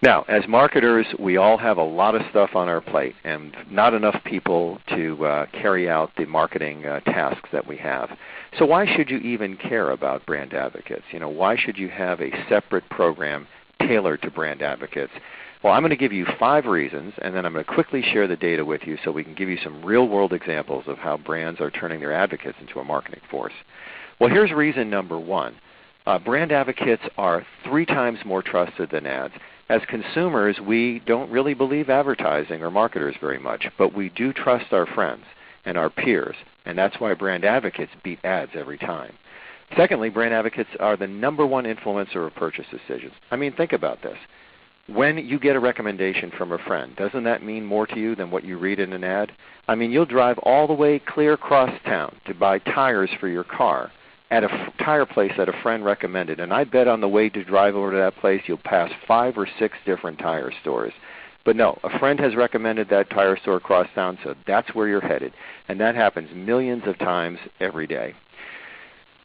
Now, as marketers, we all have a lot of stuff on our plate and not enough people to carry out the marketing tasks that we have. So why should you even care about brand advocates? Why should you have a separate program tailored to brand advocates? Well, I'm going to give you 5 reasons, and then I'm going to quickly share the data with you so we can give you some real-world examples of how brands are turning their advocates into a marketing force. Well, here's reason number 1. Brand advocates are 3 times more trusted than ads. As consumers, we don't really believe advertising or marketers very much, but we do trust our friends and our peers, and that's why brand advocates beat ads every time. Secondly, brand advocates are the number 1 influencer of purchase decisions. I mean, think about this. When you get a recommendation from a friend, doesn't that mean more to you than what you read in an ad? I mean, you'll drive all the way clear across town to buy tires for your car at a tire place that a friend recommended, and I bet on the way to drive over to that place you'll pass 5 or 6 different tire stores. But no, a friend has recommended that tire store across town, so that's where you're headed, and that happens millions of times every day.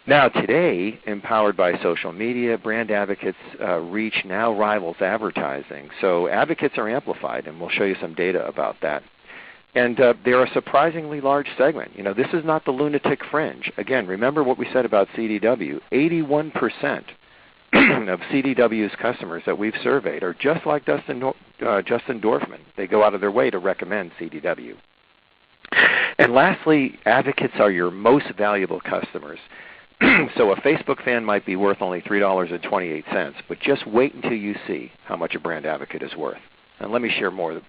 Now today, empowered by social media, brand advocates' reach now rivals advertising. So advocates are amplified, and we'll show you some data about that. And they're a surprisingly large segment. This is not the lunatic fringe. Again, remember what we said about CDW. 81% of CDW's customers that we've surveyed are just like Justin Dorfman. They go out of their way to recommend CDW. And lastly, advocates are your most valuable customers. So a Facebook fan might be worth only $3.28, but just wait until you see how much a brand advocate is worth. And let me share more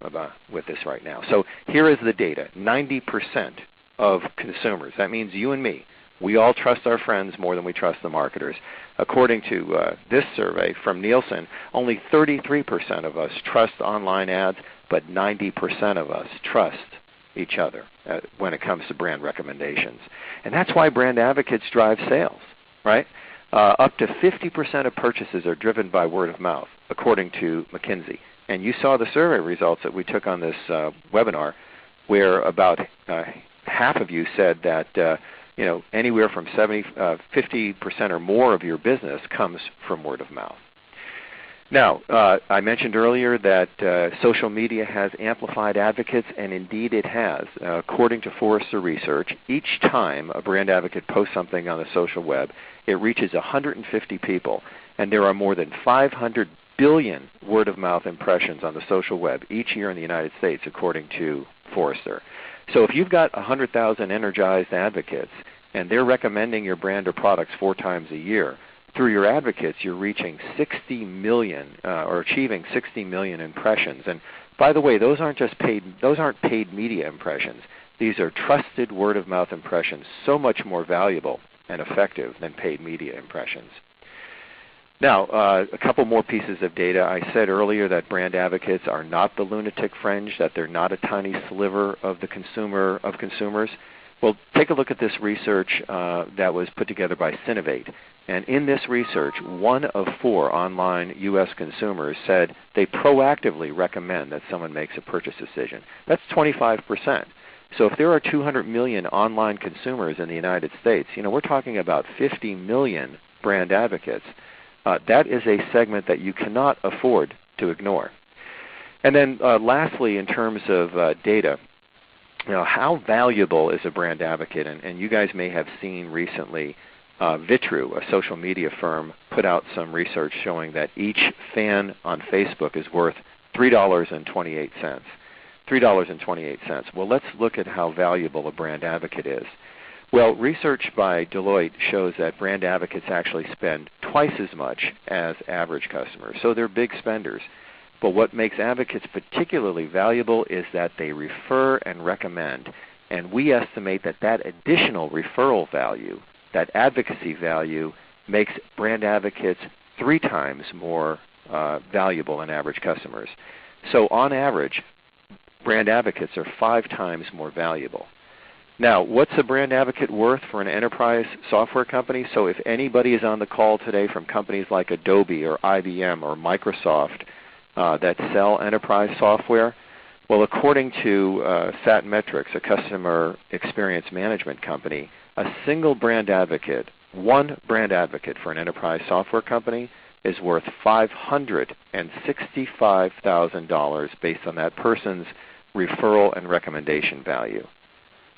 with this right now. So here is the data. 90% of consumers, that means you and me, we all trust our friends more than we trust the marketers. According to this survey from Nielsen, only 33% of us trust online ads, but 90% of us trust each other when it comes to brand recommendations. And that's why brand advocates drive sales, right? Up to 50% of purchases are driven by word of mouth, according to McKinsey. And you saw the survey results that we took on this webinar, where about half of you said that anywhere from 50% or more of your business comes from word of mouth. Now, I mentioned earlier that social media has amplified advocates, and indeed it has. According to Forrester Research, each time a brand advocate posts something on the social web, it reaches 150 people, and there are more than 500 billion word-of-mouth impressions on the social web each year in the United States, according to Forrester. So if you've got 100,000 energized advocates, and they're recommending your brand or products 4 times a year, through your advocates, you're reaching 60 million or achieving 60 million impressions. And by the way, those aren't paid media impressions. These are trusted word-of-mouth impressions, so much more valuable and effective than paid media impressions. Now, a couple more pieces of data. I said earlier that brand advocates are not the lunatic fringe, that they're not a tiny sliver of consumers. Well, take a look at this research that was put together by Synovate. And in this research, 1 of 4 online U.S. consumers said they proactively recommend that someone makes a purchase decision. That's 25%. So if there are 200 million online consumers in the United States, we're talking about 50 million brand advocates. That is a segment that you cannot afford to ignore. And then lastly, in terms of data, how valuable is a brand advocate? And you guys may have seen recently Vitru, a social media firm, put out some research showing that each fan on Facebook is worth $3.28. $3.28. Well, let's look at how valuable a brand advocate is. Well, research by Deloitte shows that brand advocates actually spend twice as much as average customers, so they're big spenders. But what makes advocates particularly valuable is that they refer and recommend, and we estimate that that additional referral value, that advocacy value, makes brand advocates 3 times more valuable than average customers. So on average, brand advocates are 5 times more valuable. Now, what's a brand advocate worth for an enterprise software company? So if anybody is on the call today from companies like Adobe or IBM or Microsoft that sell enterprise software, well, according to Satmetrics, a customer experience management company, a single brand advocate, one brand advocate for an enterprise software company is worth $565,000 based on that person's referral and recommendation value.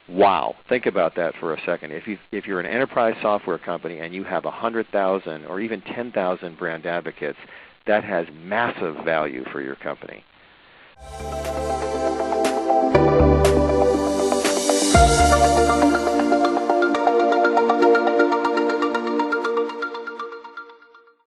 Wow. Think about that for a second. If you're an enterprise software company and you have 100,000 or even 10,000 brand advocates, that has massive value for your company.